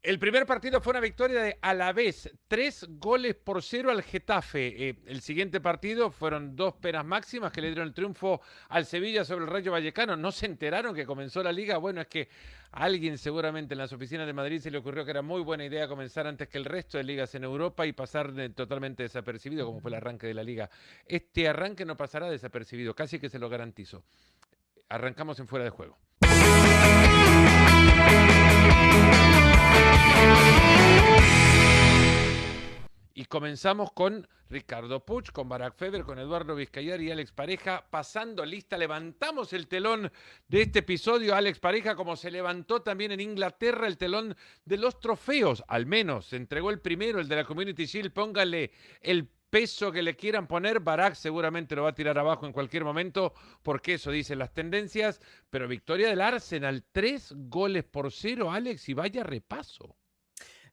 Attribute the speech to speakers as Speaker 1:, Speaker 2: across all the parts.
Speaker 1: El primer partido fue una victoria de Alavés, 3-0 al Getafe. El siguiente partido fueron 2 penas máximas que le dieron el triunfo al Sevilla sobre el Rayo Vallecano. ¿No se enteraron que comenzó la liga? Bueno, es que a alguien seguramente en las oficinas de Madrid se le ocurrió que era muy buena idea comenzar antes que el resto de ligas en Europa y pasar totalmente desapercibido, como fue el arranque de la liga. Este arranque no pasará desapercibido, casi que se lo garantizo. Arrancamos en fuera de juego. Y comenzamos con Ricardo Puig, con Barack Feber, con Eduardo Vizcayar y Alex Pareja. Pasando lista, levantamos el telón de este episodio. Alex Pareja, como se levantó también en Inglaterra el telón de los trofeos, al menos se entregó el primero, el de la Community Shield. Póngale el peso que le quieran poner. Barack seguramente lo va a tirar abajo en cualquier momento, porque eso dicen las tendencias. Pero victoria del Arsenal, 3-0, Alex, y vaya repaso.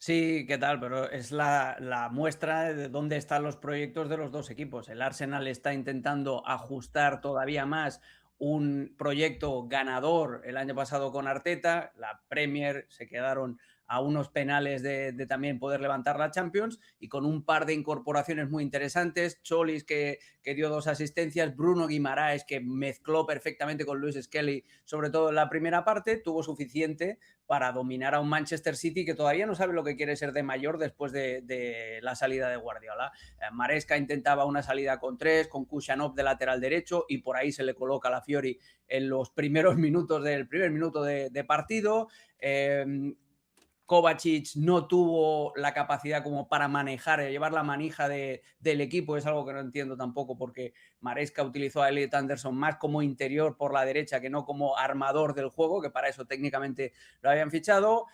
Speaker 2: Sí, ¿qué tal? Pero es la muestra de dónde están los proyectos de los dos equipos. El Arsenal está intentando ajustar todavía más un proyecto ganador el año pasado con Arteta. La Premier se quedaron a unos penales de también poder levantar la Champions y con un par de incorporaciones muy interesantes. Cholis que dio 2 asistencias, Bruno Guimaraes que mezcló perfectamente con Luis Skelly, sobre todo en la primera parte, tuvo suficiente para dominar a un Manchester City que todavía no sabe lo que quiere ser de mayor después de la salida de Guardiola. Maresca intentaba una salida con 3, con Kushanov de lateral derecho y por ahí se le coloca a la Fiori en los primeros minutos del primer minuto de partido. Kovacic no tuvo la capacidad como para manejar, llevar la manija del equipo, es algo que no entiendo tampoco porque Maresca utilizó a Elliot Anderson más como interior por la derecha que no como armador del juego, que para eso técnicamente lo habían fichado.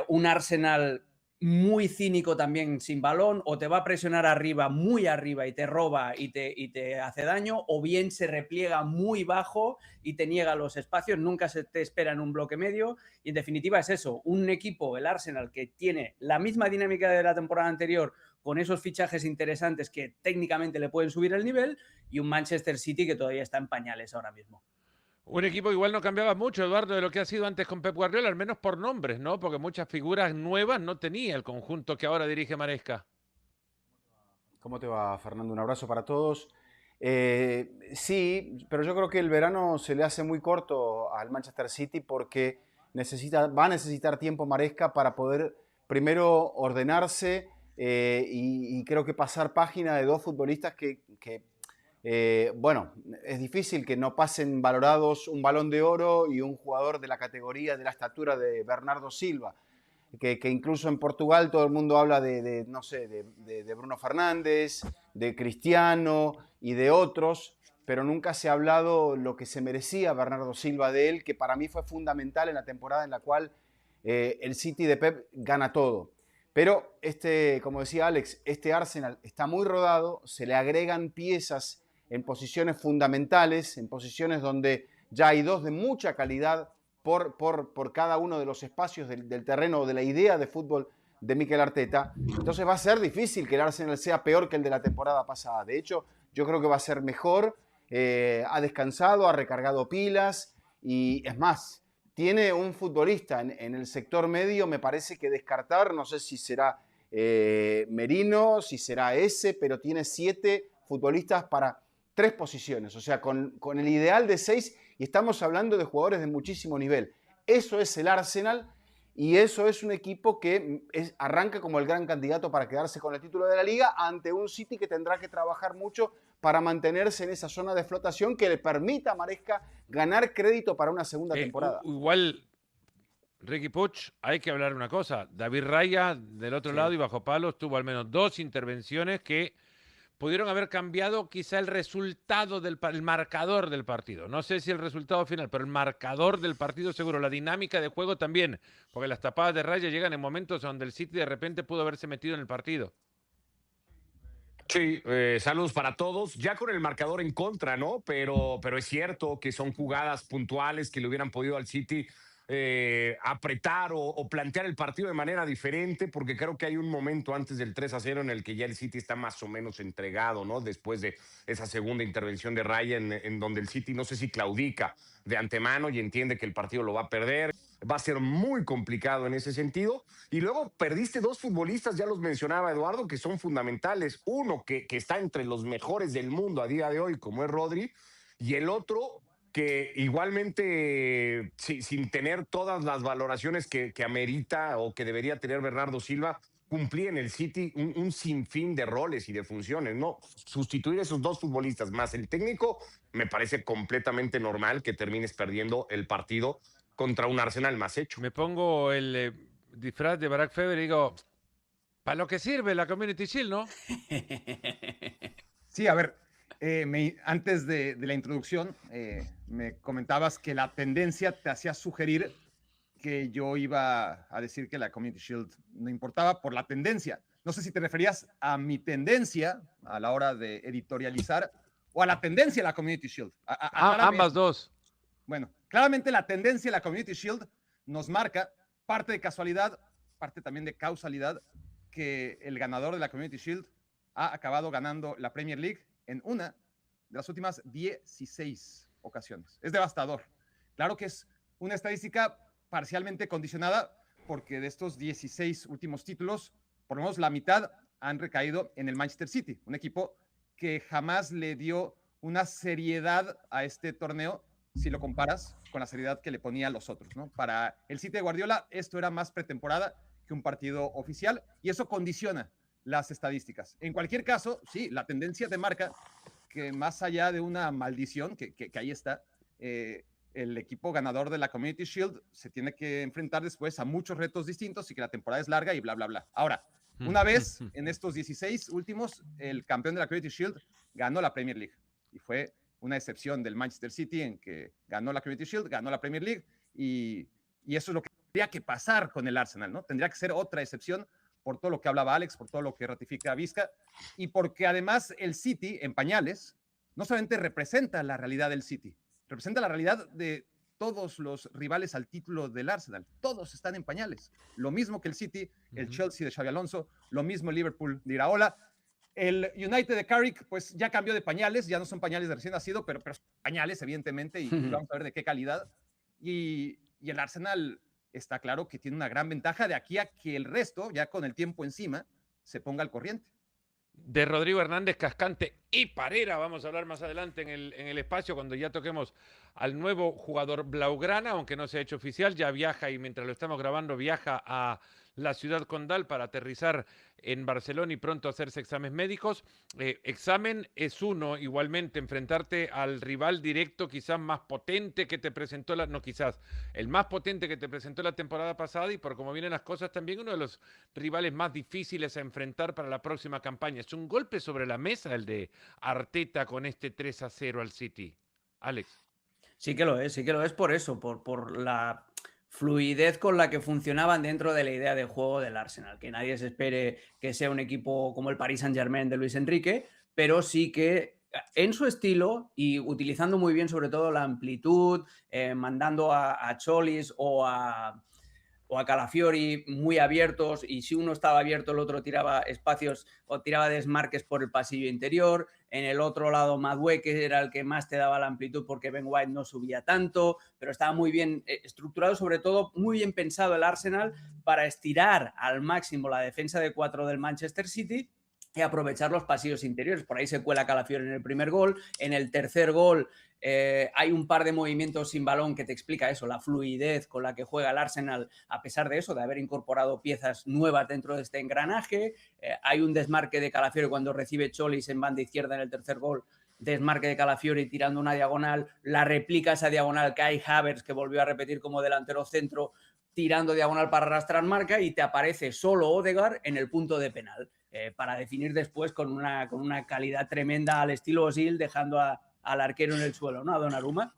Speaker 2: Un Arsenal muy cínico también sin balón, o te va a presionar arriba, muy arriba, y te roba y te hace daño, o bien se repliega muy bajo y te niega los espacios, nunca se te espera en un bloque medio, y en definitiva es eso, un equipo, el Arsenal, que tiene la misma dinámica de la temporada anterior, con esos fichajes interesantes que técnicamente le pueden subir el nivel, y un Manchester City que todavía está en pañales ahora mismo.
Speaker 1: Un equipo igual no cambiaba mucho, Eduardo, de lo que ha sido antes con Pep Guardiola, al menos por nombres, ¿no? Porque muchas figuras nuevas no tenía el conjunto que ahora dirige Maresca.
Speaker 3: ¿Cómo te va, Fernando? Un abrazo para todos. Sí, pero yo creo que el verano se le hace muy corto al Manchester City porque va a necesitar tiempo Maresca para poder primero ordenarse y creo que pasar página de dos futbolistas bueno, es difícil que no pasen valorados un Balón de Oro y un jugador de la categoría, de la estatura de Bernardo Silva. Que incluso en Portugal todo el mundo habla no sé, de Bruno Fernández, de Cristiano y de otros, pero nunca se ha hablado lo que se merecía Bernardo Silva de él, que para mí fue fundamental en la temporada en la cual el City de Pep gana todo. Pero como decía Alex, este Arsenal está muy rodado, se le agregan piezas en posiciones fundamentales, en posiciones donde ya hay dos de mucha calidad por cada uno de los espacios del terreno o de la idea de fútbol de Mikel Arteta. Entonces va a ser difícil que el Arsenal sea peor que el de la temporada pasada. De hecho, yo creo que va a ser mejor. Ha descansado, ha recargado pilas y es más, tiene un futbolista en el sector medio, me parece que descartar, no sé si será Merino, si será ese, pero tiene 7 futbolistas para 3 posiciones, o sea, con el ideal de 6, y estamos hablando de jugadores de muchísimo nivel. Eso es el Arsenal y eso es un equipo que arranca como el gran candidato para quedarse con el título de la liga ante un City que tendrá que trabajar mucho para mantenerse en esa zona de flotación que le permita a Maresca ganar crédito para una segunda temporada.
Speaker 1: Igual, Ricky Puig, hay que hablar una cosa. David Raya, del otro
Speaker 3: Sí.
Speaker 1: lado y bajo palos, tuvo al menos 2 intervenciones que pudieron haber cambiado quizá el resultado el marcador del partido. No sé si el resultado final, pero el marcador del partido seguro, la dinámica de juego también, porque las tapadas de Raya llegan en momentos donde el City de repente pudo haberse metido en el partido.
Speaker 4: Sí, saludos para todos. Ya con el marcador en contra, ¿no? Pero es cierto que son jugadas puntuales que le hubieran podido al City apretar o plantear el partido de manera diferente, porque creo que hay un momento antes del 3-0 en el que ya el City está más o menos entregado, ¿no? Después de esa segunda intervención de Raya en donde el City no sé si claudica de antemano y entiende que el partido lo va a perder. va a ser muy complicado en ese sentido. Y luego perdiste dos futbolistas, ya los mencionaba Eduardo, que son fundamentales. Uno que está entre los mejores del mundo a día de hoy, como es Rodri, y el otro que igualmente, sin tener todas las valoraciones que amerita o que debería tener Bernardo Silva, cumplía en el City un sinfín de roles y de funciones, ¿no? Sustituir a esos dos futbolistas más el técnico, me parece completamente normal que termines perdiendo el partido contra un Arsenal más hecho.
Speaker 1: Me pongo el disfraz de Barack Feber y digo, para lo que sirve la Community Shield, ¿no?
Speaker 5: Sí, a ver, antes de la introducción, me comentabas que la tendencia te hacía sugerir que yo iba a decir que la Community Shield no importaba por la tendencia. No sé si te referías a mi tendencia a la hora de editorializar o a la tendencia de la Community Shield.
Speaker 1: Ambas dos.
Speaker 5: Bueno, claramente la tendencia de la Community Shield nos marca, parte de casualidad, parte también de causalidad, que el ganador de la Community Shield ha acabado ganando la Premier League en una de las últimas 16 ocasiones. Es devastador. Claro que es una estadística parcialmente condicionada porque de estos 16 últimos títulos, por lo menos la mitad han recaído en el Manchester City, un equipo que jamás le dio una seriedad a este torneo si lo comparas con la seriedad que le ponía a los otros, ¿no? Para el City de Guardiola esto era más pretemporada que un partido oficial y eso condiciona las estadísticas. En cualquier caso, sí, la tendencia te marca que más allá de una maldición, que ahí está, el equipo ganador de la Community Shield se tiene que enfrentar después a muchos retos distintos y que la temporada es larga y bla, bla, bla. Ahora, una vez en estos 16 últimos, el campeón de la Community Shield ganó la Premier League y fue una excepción del Manchester City en que ganó la Community Shield, ganó la Premier League y eso es lo que tendría que pasar con el Arsenal, ¿no? Tendría que ser otra excepción por todo lo que hablaba Alex, por todo lo que ratifica Vizca y porque además el City en pañales no solamente representa la realidad del City, representa la realidad de todos los rivales al título del Arsenal. Todos están en pañales. Lo mismo que el City, el Chelsea de Xabi Alonso, lo mismo el Liverpool de Iraola. El United de Carrick, pues ya cambió de pañales, ya no son pañales de recién nacido, pero pañales, evidentemente, y vamos a ver de qué calidad. Y el Arsenal está claro que tiene una gran ventaja de aquí a que el resto, ya con el tiempo encima, se ponga al corriente.
Speaker 1: De Rodrigo Hernández, Cascante y Parera, vamos a hablar más adelante en el espacio cuando ya toquemos al nuevo jugador blaugrana, aunque no se ha hecho oficial, ya viaja y mientras lo estamos grabando viaja a la ciudad condal para aterrizar en Barcelona y pronto hacerse exámenes médicos. Examen es uno, igualmente, enfrentarte al rival directo quizás más potente que te presentó el más potente que te presentó la temporada pasada y por cómo vienen las cosas también uno de los rivales más difíciles a enfrentar para la próxima campaña. Es un golpe sobre la mesa el de Arteta con este 3-0 al City. Alex.
Speaker 2: Sí que lo es por eso, por la fluidez con la que funcionaban dentro de la idea de juego del Arsenal. Que nadie se espere que sea un equipo como el Paris Saint-Germain de Luis Enrique, pero sí que en su estilo y utilizando muy bien sobre todo la amplitud, mandando a Cholis o a Calafiori muy abiertos y si uno estaba abierto el otro tiraba espacios o tiraba desmarques por el pasillo interior. En el otro lado Madueke era el que más te daba la amplitud porque Ben White no subía tanto, pero estaba muy bien estructurado, sobre todo muy bien pensado el Arsenal para estirar al máximo la defensa de 4 del Manchester City y aprovechar los pasillos interiores. Por ahí se cuela Calafiori en el primer gol. En el tercer gol hay un par de movimientos sin balón que te explica eso, la fluidez con la que juega el Arsenal a pesar de eso, de haber incorporado piezas nuevas dentro de este engranaje. Hay un desmarque de Calafiori cuando recibe Cholis en banda izquierda en el tercer gol, desmarque de Calafiori tirando una diagonal, la replica esa diagonal que hay Havertz, que volvió a repetir como delantero centro, tirando diagonal para arrastrar marca y te aparece solo Odegaard en el punto de penal para definir después con una calidad tremenda al estilo Özil, dejando al arquero en el suelo, ¿no? A Donnarumma.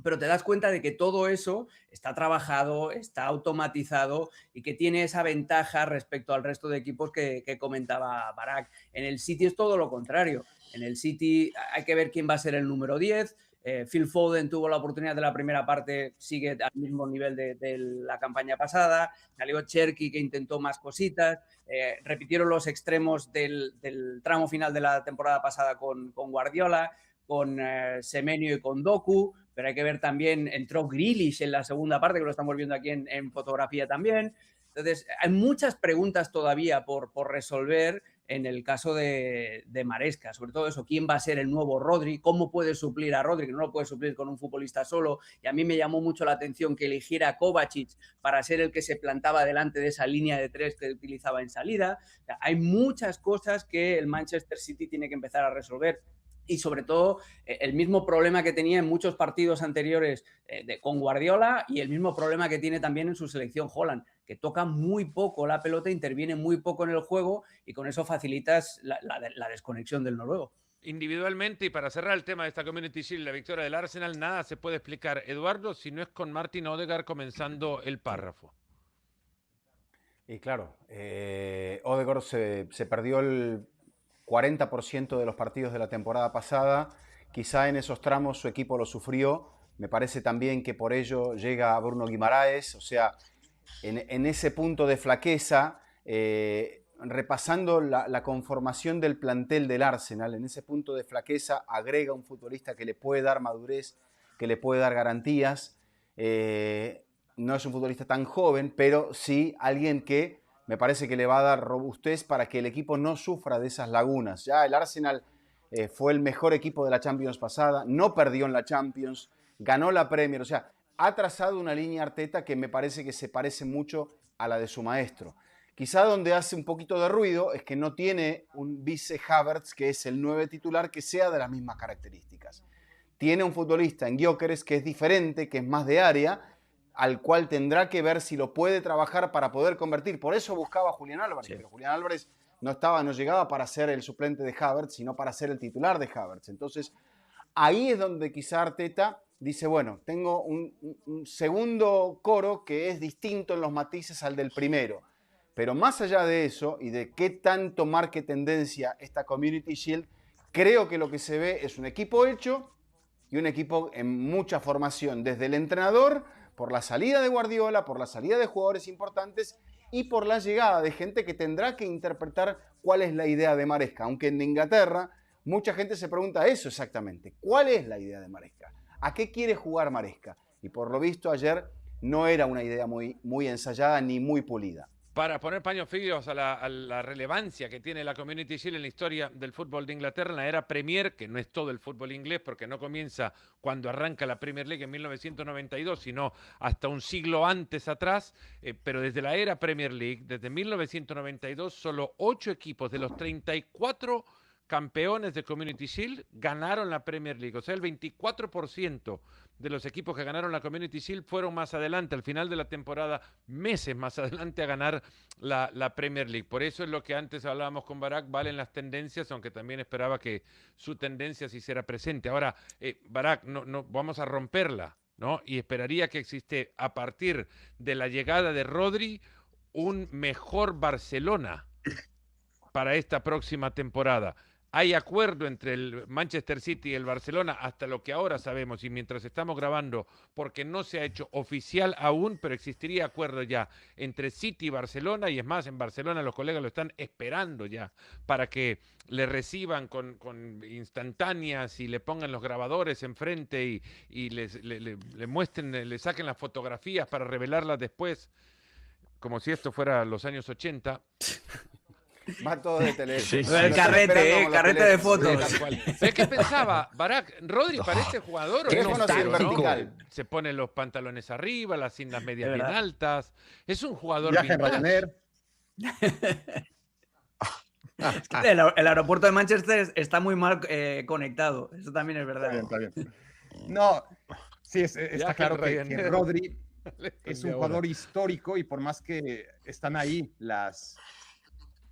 Speaker 2: Pero te das cuenta de que todo eso está trabajado, está automatizado y que tiene esa ventaja respecto al resto de equipos que comentaba Barak. En el City es todo lo contrario. En el City hay que ver quién va a ser el número 10. Phil Foden tuvo la oportunidad de la primera parte, sigue al mismo nivel de la campaña pasada. Salió Cherki, que intentó más cositas. Repitieron los extremos del tramo final de la temporada pasada con Guardiola. con Semenyo y con Doku, pero hay que ver también, entró Grealish en la segunda parte, que lo estamos viendo aquí en fotografía también. Entonces, hay muchas preguntas todavía por resolver en el caso de Maresca, sobre todo eso, quién va a ser el nuevo Rodri, cómo puede suplir a Rodri, que no lo puede suplir con un futbolista solo, y a mí me llamó mucho la atención que eligiera a Kovacic para ser el que se plantaba delante de esa línea de 3 que utilizaba en salida. O sea, hay muchas cosas que el Manchester City tiene que empezar a resolver. Y sobre todo el mismo problema que tenía en muchos partidos anteriores con Guardiola, y el mismo problema que tiene también en su selección Haaland, que toca muy poco la pelota, interviene muy poco en el juego, y con eso facilitas la desconexión del noruego.
Speaker 1: Individualmente, y para cerrar el tema de esta Community Shield, la victoria del Arsenal, nada se puede explicar, Eduardo, si no es con Martin Odegaard comenzando el párrafo.
Speaker 3: Y claro, Odegaard se perdió el 40% de los partidos de la temporada pasada. Quizá en esos tramos su equipo lo sufrió. Me parece también que por ello llega Bruno Guimaraes. O sea, en ese punto de flaqueza, repasando la conformación del plantel del Arsenal, en ese punto de flaqueza agrega un futbolista que le puede dar madurez, que le puede dar garantías. No es un futbolista tan joven, pero sí alguien que me parece que le va a dar robustez para que el equipo no sufra de esas lagunas. Ya el Arsenal fue el mejor equipo de la Champions pasada, no perdió en la Champions, ganó la Premier, o sea, ha trazado una línea Arteta que me parece que se parece mucho a la de su maestro. Quizá donde hace un poquito de ruido es que no tiene un vice Havertz, que es el 9 titular, que sea de las mismas características. Tiene un futbolista en Gyökeres que es diferente, que es más de área, al cual tendrá que ver si lo puede trabajar para poder convertir. Por eso buscaba a Julián Álvarez, sí. Pero Julián Álvarez no llegaba para ser el suplente de Havertz, sino para ser el titular de Havertz. Entonces, ahí es donde quizá Arteta dice, bueno, tengo un segundo coro que es distinto en los matices al del primero. Pero más allá de eso y de qué tanto marque tendencia esta Community Shield, creo que lo que se ve es un equipo hecho y un equipo en mucha formación, desde el entrenador, por la salida de Guardiola, por la salida de jugadores importantes y por la llegada de gente que tendrá que interpretar cuál es la idea de Maresca. Aunque en Inglaterra mucha gente se pregunta eso exactamente. ¿Cuál es la idea de Maresca? ¿A qué quiere jugar Maresca? Y por lo visto ayer no era una idea muy ensayada ni muy pulida.
Speaker 1: Para poner paños fríos a la relevancia que tiene la Community Shield en la historia del fútbol de Inglaterra, en la era Premier, que no es todo el fútbol inglés, porque no comienza cuando arranca la Premier League en 1992, sino hasta un siglo antes atrás, pero desde la era Premier League, desde 1992, solo 8 equipos de los 34 campeones de Community Shield ganaron la Premier League. O sea, el 24% de los equipos que ganaron la Community Shield fueron más adelante, al final de la temporada, meses más adelante, a ganar la Premier League. Por eso es lo que antes hablábamos con Barak, valen las tendencias, aunque también esperaba que su tendencia se hiciera presente. Ahora, Barak, no vamos a romperla, ¿no? Y esperaría que existe, a partir de la llegada de Rodri, un mejor Barcelona para esta próxima temporada. Hay acuerdo entre el Manchester City y el Barcelona hasta lo que ahora sabemos y mientras estamos grabando, porque no se ha hecho oficial aún, pero existiría acuerdo ya entre City y Barcelona, y es más, en Barcelona los colegas lo están esperando ya para que le reciban con instantáneas y le pongan los grabadores enfrente y le muestren, le saquen las fotografías para revelarlas después, como si esto fuera los años 80.
Speaker 3: Va todo de teléfono.
Speaker 2: Sí. El carrete de fotos.
Speaker 1: ¿Sabes qué pensaba? Barak, Rodri parece jugador
Speaker 3: vertical.
Speaker 1: ¿no? Se pone los pantalones arriba, las medias bien altas. Es un jugador
Speaker 5: Viaja en Ryanair.
Speaker 2: Es que el aeropuerto de Manchester está muy mal conectado. Eso también es verdad.
Speaker 5: Está bien. No, sí, está claro que Rodri es un jugador histórico y por más que están ahí las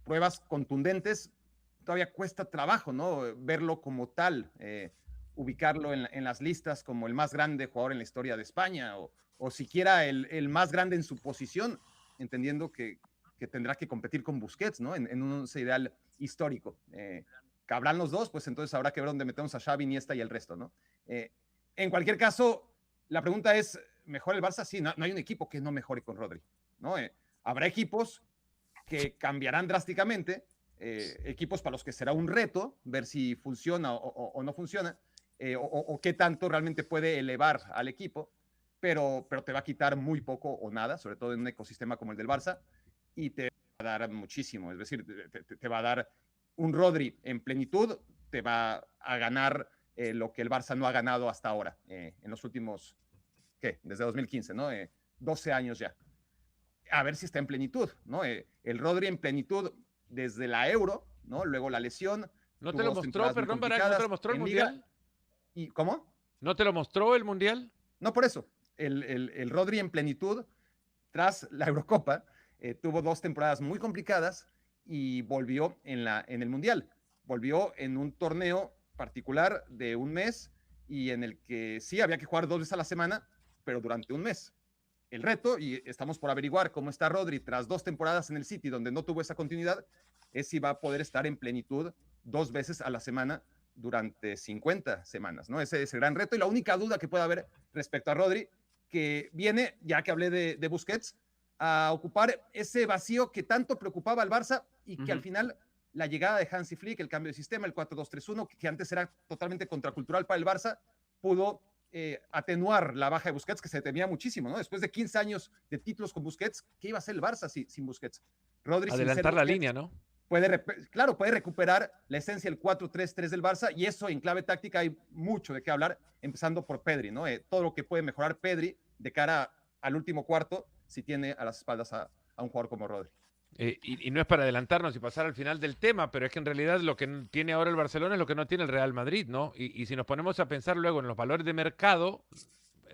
Speaker 5: pruebas contundentes, todavía cuesta trabajo, ¿no? Verlo como tal, ubicarlo en las listas como el más grande jugador en la historia de España o siquiera el más grande en su posición, entendiendo que tendrá que competir con Busquets, ¿no? En un once ideal histórico. Cabran los dos, pues entonces habrá que ver dónde metemos a Xavi, Iniesta y el resto, ¿no? En cualquier caso, la pregunta es, ¿mejora el Barça? Sí, no hay un equipo que no mejore con Rodri, ¿no? Habrá equipos que cambiarán drásticamente, equipos para los que será un reto ver si funciona o no funciona, o qué tanto realmente puede elevar al equipo, pero te va a quitar muy poco o nada, sobre todo en un ecosistema como el del Barça, y te va a dar muchísimo. Es decir, te va a dar un Rodri en plenitud, te va a ganar lo que el Barça no ha ganado hasta ahora, en los últimos, ¿qué? Desde 2015, ¿no? 12 años ya. A ver si está en plenitud, ¿no? El Rodri en plenitud desde la Euro, ¿no? Luego la lesión.
Speaker 1: ¿No te lo mostró, perdón, Barak, no te lo mostró el Mundial?
Speaker 5: ¿Y cómo?
Speaker 1: ¿No te lo mostró el Mundial?
Speaker 5: No, por eso. El Rodri en plenitud, tras la Eurocopa, tuvo 2 temporadas muy complicadas y volvió en el Mundial. Volvió en un torneo particular de un mes y en el que sí había que jugar 2 veces a la semana, pero durante un mes. El reto, y estamos por averiguar cómo está Rodri tras 2 temporadas en el City, donde no tuvo esa continuidad, es si va a poder estar en plenitud 2 veces a la semana durante 50 semanas, ¿no? Ese es el gran reto y la única duda que puede haber respecto a Rodri, que viene, ya que hablé de Busquets, a ocupar ese vacío que tanto preocupaba al Barça y que al final la llegada de Hansi Flick, el cambio de sistema, el 4-2-3-1, que antes era totalmente contracultural para el Barça, pudo atenuar la baja de Busquets, que se temía muchísimo, ¿no? Después de 15 años de títulos con Busquets, ¿qué iba a hacer el Barça sin Busquets?
Speaker 1: Rodri, adelantar la línea, ¿no?
Speaker 5: Puede recuperar la esencia del 4-3-3 del Barça y eso en clave táctica hay mucho de qué hablar, empezando por Pedri, ¿no? Todo lo que puede mejorar Pedri de cara al último cuarto si tiene a las espaldas a un jugador como Rodri.
Speaker 1: Y no es para adelantarnos y pasar al final del tema, pero es que en realidad lo que tiene ahora el Barcelona es lo que no tiene el Real Madrid, ¿no? Y si nos ponemos a pensar luego en los valores de mercado,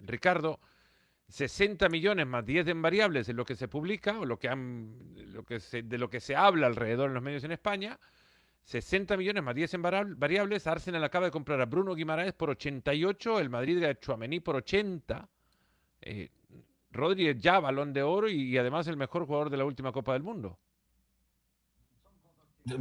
Speaker 1: Ricardo, 60 millones más 10 en variables en lo que se publica o de lo que se habla alrededor en los medios en España, 60 millones más 10 en variables. Arsenal acaba de comprar a Bruno Guimaraes por 88, el Madrid a Tchouaméni por 80. Rodri es ya Balón de Oro y además el mejor jugador de la última Copa del Mundo.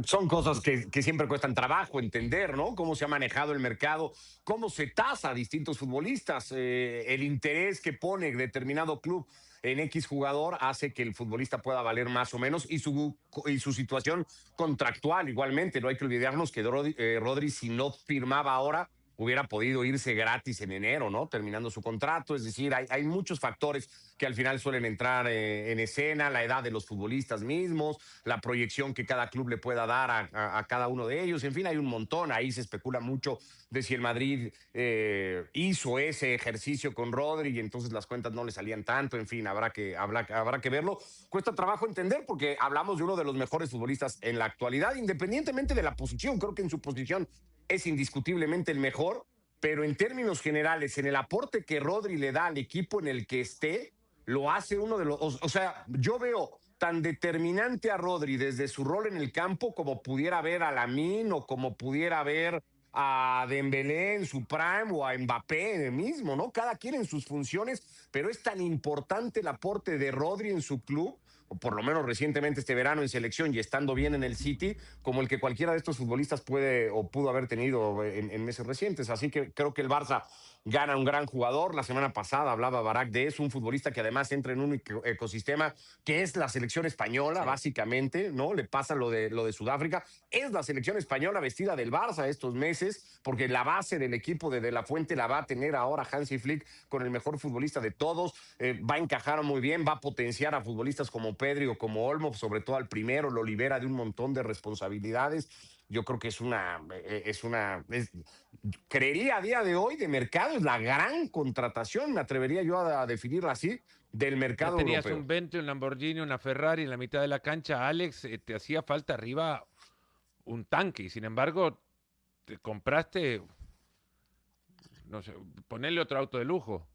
Speaker 4: Son cosas que siempre cuestan trabajo entender, ¿no? Cómo se ha manejado el mercado, cómo se tasa a distintos futbolistas, el interés que pone determinado club en X jugador hace que el futbolista pueda valer más o menos y su situación contractual igualmente. No hay que olvidarnos que Rodri, si no firmaba ahora, hubiera podido irse gratis en enero, ¿no? Terminando su contrato. Es decir, hay muchos factores que al final suelen entrar en escena, la edad de los futbolistas mismos, la proyección que cada club le pueda dar a cada uno de ellos. En fin, hay un montón. Ahí se especula mucho de si el Madrid hizo ese ejercicio con Rodri y entonces las cuentas no le salían tanto. En fin, habrá que verlo. Cuesta trabajo entender porque hablamos de uno de los mejores futbolistas en la actualidad, independientemente de la posición. Creo que en su posición es indiscutiblemente el mejor, pero en términos generales, en el aporte que Rodri le da al equipo en el que esté, lo hace uno de los... O sea, yo veo tan determinante a Rodri desde su rol en el campo como pudiera ver a Lamine o como pudiera ver a Dembélé en su prime o a Mbappé mismo, ¿no? Cada quien en sus funciones, pero es tan importante el aporte de Rodri en su club, o por lo menos recientemente este verano en selección y estando bien en el City, como el que cualquiera de estos futbolistas puede o pudo haber tenido en meses recientes. Así que creo que el Barça gana un gran jugador. La semana pasada hablaba Barak de eso, un futbolista que además entra en un ecosistema que es la selección española, básicamente, ¿no? Le pasa lo de Sudáfrica. Es la selección española vestida del Barça estos meses, porque la base del equipo de la Fuente la va a tener ahora Hansi Flick con el mejor futbolista de todos. Va a encajar muy bien, va a potenciar a futbolistas como Pedri o como Olmo, sobre todo al primero, lo libera de un montón de responsabilidades. Yo creo que creería a día de hoy de mercado, es la gran contratación, me atrevería yo a definirla así, del mercado
Speaker 1: ya tenías
Speaker 4: europeo.
Speaker 1: Un Bentley, un Lamborghini, una Ferrari en la mitad de la cancha, Alex, te hacía falta arriba un tanque y sin embargo te compraste, no sé, ponerle otro auto de lujo.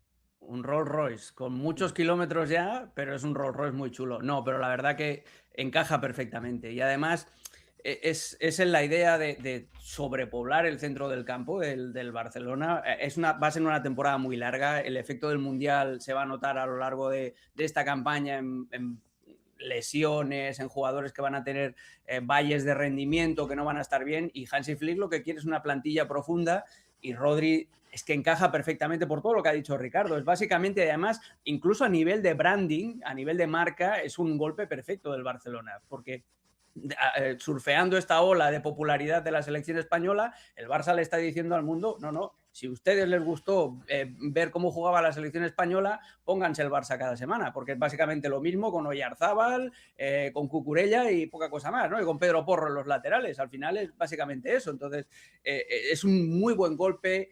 Speaker 2: Un Rolls Royce con muchos kilómetros ya, pero es un Rolls Royce muy chulo. No, pero la verdad que encaja perfectamente. Y además es en la idea de sobrepoblar el centro del campo del Barcelona. Va a ser una temporada muy larga. El efecto del Mundial se va a notar a lo largo de esta campaña en lesiones, en jugadores que van a tener valles de rendimiento que no van a estar bien. Y Hansi Flick lo que quiere es una plantilla profunda y Rodri es que encaja perfectamente por todo lo que ha dicho Ricardo. Es básicamente, además, incluso a nivel de branding, a nivel de marca, es un golpe perfecto del Barcelona, porque surfeando esta ola de popularidad de la selección española, el Barça le está diciendo al mundo, no, Si a ustedes les gustó ver cómo jugaba la selección española, pónganse el Barça cada semana, porque es básicamente lo mismo con Oyarzábal, con Cucurella y poca cosa más, ¿no? Y con Pedro Porro en los laterales. Al final es básicamente eso. Entonces, es un muy buen golpe.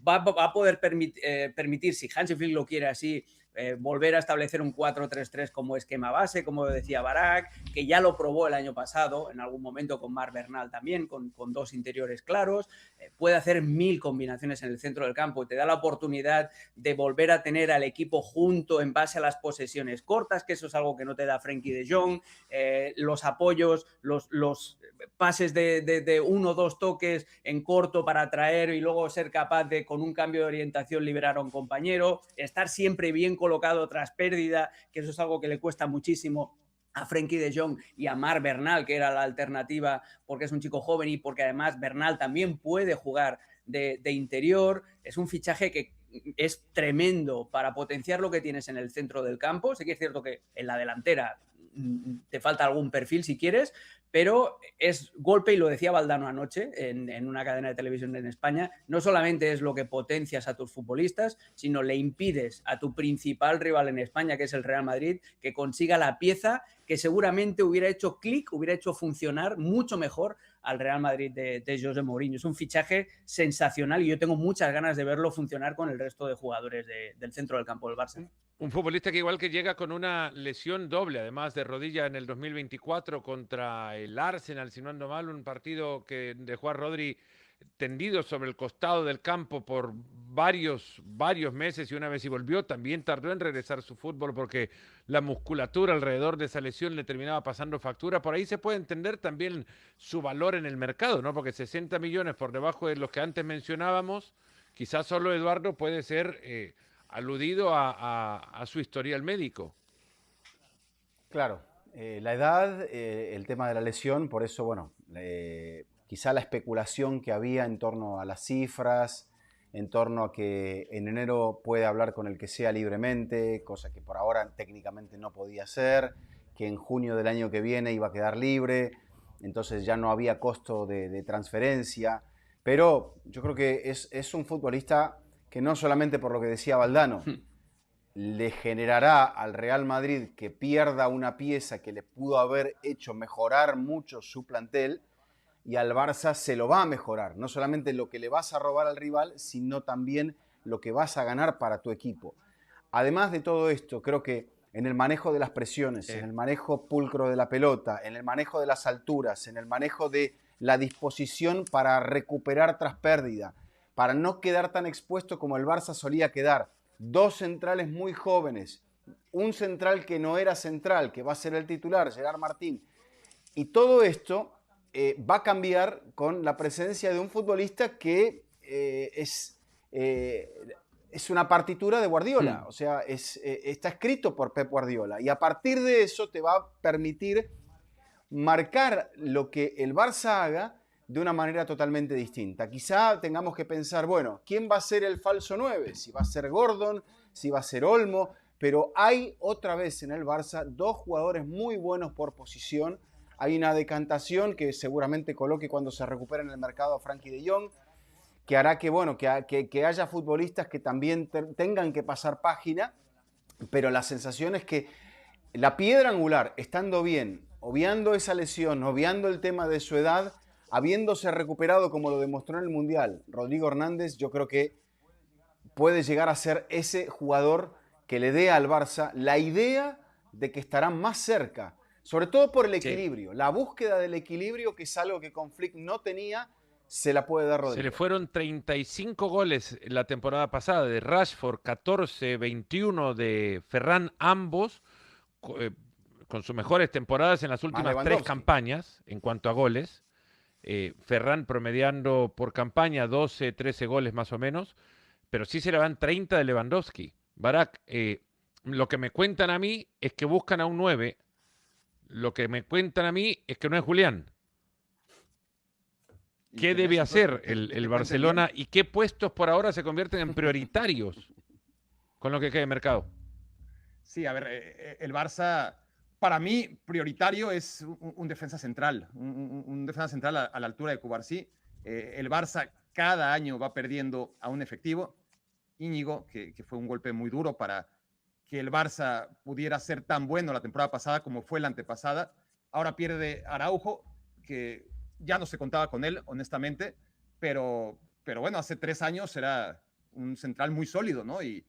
Speaker 2: Va a poder permitir, si Hansi Flick lo quiere así, volver a establecer un 4-3-3 como esquema base, como decía Barak, que ya lo probó el año pasado, en algún momento con Marc Bernal también, con dos interiores claros. Puede hacer 1000 combinaciones en el centro del campo y te da la oportunidad de volver a tener al equipo junto en base a las posesiones cortas, que eso es algo que no te da Frenkie de Jong, los apoyos, los pases de 1 o 2 toques en corto para atraer y luego ser capaz de, con un cambio de orientación, liberar a un compañero, estar siempre bien colocado tras pérdida, que eso es algo que le cuesta muchísimo a Frenkie de Jong y a Marc Bernal, que era la alternativa porque es un chico joven y porque además Bernal también puede jugar de interior. Es un fichaje que es tremendo para potenciar lo que tienes en el centro del campo. Sé que es cierto que en la delantera te falta algún perfil si quieres, pero es golpe, y lo decía Valdano anoche en una cadena de televisión en España, no solamente es lo que potencias a tus futbolistas, sino le impides a tu principal rival en España, que es el Real Madrid, que consiga la pieza que seguramente hubiera hecho clic, hubiera hecho funcionar mucho mejor al Real Madrid de José Mourinho. Es un fichaje sensacional y yo tengo muchas ganas de verlo funcionar con el resto de jugadores del centro del campo del Barça.
Speaker 1: Un futbolista que igual que llega con una lesión doble, además de rodilla en el 2024 contra el Arsenal, si no ando mal, un partido que dejó a Rodri tendido sobre el costado del campo por varios meses, y una vez y volvió, también tardó en regresar su fútbol porque la musculatura alrededor de esa lesión le terminaba pasando factura. Por ahí se puede entender también su valor en el mercado, ¿no? Porque 60 millones por debajo de los que antes mencionábamos, quizás solo Eduardo puede ser aludido a su historial médico.
Speaker 3: Claro, la edad, el tema de la lesión, por eso, bueno, quizá la especulación que había en torno a las cifras, en torno a que en enero puede hablar con el que sea libremente, cosa que por ahora técnicamente no podía ser, que en junio del año que viene iba a quedar libre, entonces ya no había costo de transferencia, pero yo creo que es un futbolista que no solamente por lo que decía Valdano, le generará al Real Madrid que pierda una pieza que le pudo haber hecho mejorar mucho su plantel, y al Barça se lo va a mejorar. No solamente lo que le vas a robar al rival, sino también lo que vas a ganar para tu equipo. Además de todo esto, creo que en el manejo de las presiones, en el manejo pulcro de la pelota, en el manejo de las alturas, en el manejo de la disposición para recuperar tras pérdida, para no quedar tan expuesto como el Barça solía quedar. 2 centrales muy jóvenes, un central que no era central, que va a ser el titular, Gerard Martín. Y todo esto va a cambiar con la presencia de un futbolista que es una partitura de Guardiola. O sea, está escrito por Pep Guardiola. Y a partir de eso te va a permitir marcar lo que el Barça haga de una manera totalmente distinta. Quizá tengamos que pensar, bueno, ¿quién va a ser el falso 9? Si va a ser Gordon, si va a ser Olmo, pero hay otra vez en el Barça 2 jugadores muy buenos por posición. Hay una decantación que seguramente coloque cuando se recupere en el mercado a Frenkie de Jong, que hará que, bueno, que haya futbolistas que también tengan que pasar página, pero la sensación es que la piedra angular, estando bien, obviando esa lesión, obviando el tema de su edad, habiéndose recuperado como lo demostró en el Mundial, Rodrigo Hernández, yo creo que puede llegar a ser ese jugador que le dé al Barça la idea de que estarán más cerca, sobre todo por el equilibrio. Sí. La búsqueda del equilibrio, que es algo que con Flick no tenía, se la puede dar Rodrigo.
Speaker 1: Se le fueron 35 goles la temporada pasada, de Rashford 14, 21 de Ferran, ambos con sus mejores temporadas en las últimas 3 campañas en cuanto a goles. Ferran promediando por campaña 12, 13 goles más o menos, pero sí se le van 30 de Lewandowski. Barak, lo que me cuentan a mí es que buscan a un 9, lo que me cuentan a mí es que no es Julián. ¿Qué debe hacer el Barcelona y qué puestos por ahora se convierten en prioritarios con lo que queda de mercado?
Speaker 5: Sí, a ver, el Barça, para mí, prioritario es un defensa central, un defensa central a la altura de Cubarsí, El Barça cada año va perdiendo a un efectivo. Íñigo, que fue un golpe muy duro para que el Barça pudiera ser tan bueno la temporada pasada como fue la antepasada. Ahora pierde Araujo, que ya no se contaba con él, honestamente, pero bueno, hace 3 años era un central muy sólido, ¿no? Y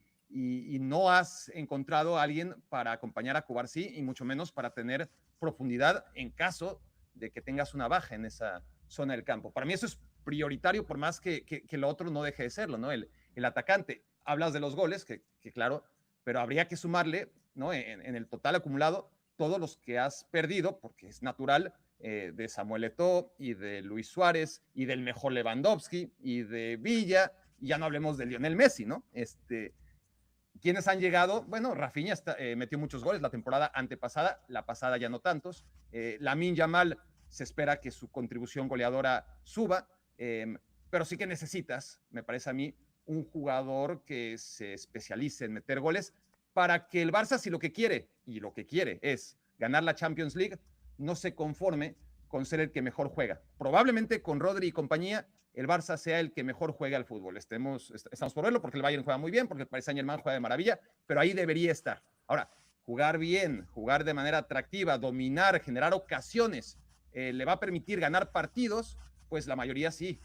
Speaker 5: no has encontrado a alguien para acompañar a Cubarsí y mucho menos para tener profundidad en caso de que tengas una baja en esa zona del campo. Para mí eso es prioritario, por más que lo otro no deje de serlo, ¿no? El atacante. Hablas de los goles, que claro, pero habría que sumarle, ¿no? En el total acumulado todos los que has perdido, porque es natural, de Samuel Eto'o y de Luis Suárez y del mejor Lewandowski y de Villa, y ya no hablemos de Lionel Messi, ¿no? ¿Quiénes han llegado? Bueno, Rafinha metió muchos goles la temporada antepasada, la pasada ya no tantos. Lamine Yamal se espera que su contribución goleadora suba, pero sí que necesitas, me parece a mí, un jugador que se especialice en meter goles para que el Barça, si lo que quiere, y lo que quiere es ganar la Champions League, no se conforme con ser el que mejor juega. Probablemente con Rodri y compañía, el Barça sea el que mejor juegue al fútbol. Estamos por verlo, porque el Bayern juega muy bien, porque el Paris Saint-Germain juega de maravilla, pero ahí debería estar. Ahora, jugar bien, jugar de manera atractiva, dominar, generar ocasiones, ¿le va a permitir ganar partidos? Pues la mayoría sí,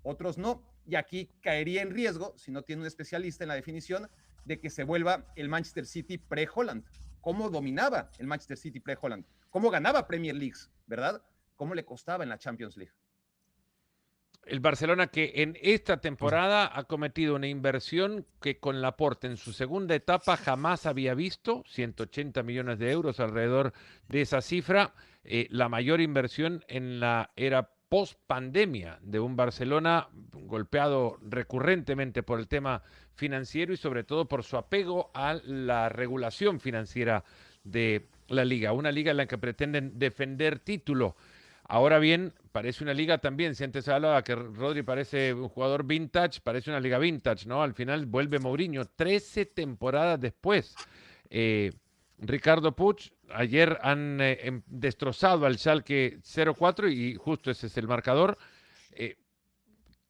Speaker 5: otros no. Y aquí caería en riesgo, si no tiene un especialista en la definición, de que se vuelva el Manchester City pre-Holland. ¿Cómo dominaba el Manchester City pre-Holland? ¿Cómo ganaba Premier Leagues, verdad? ¿Cómo le costaba en la Champions League?
Speaker 1: El Barcelona, que en esta temporada ha cometido una inversión que con Laporte en su segunda etapa jamás había visto, 180 millones de euros alrededor de esa cifra, la mayor inversión en la era post-pandemia de un Barcelona golpeado recurrentemente por el tema financiero y sobre todo por su apego a la regulación financiera de la liga, una liga en la que pretenden defender título. Ahora bien, parece una liga también, si antes se hablaba que Rodri parece un jugador vintage, parece una liga vintage, ¿no? Al final vuelve Mourinho, 13 temporadas después. Ricardo Puig, ayer han destrozado al Schalke 0-4 y justo ese es el marcador.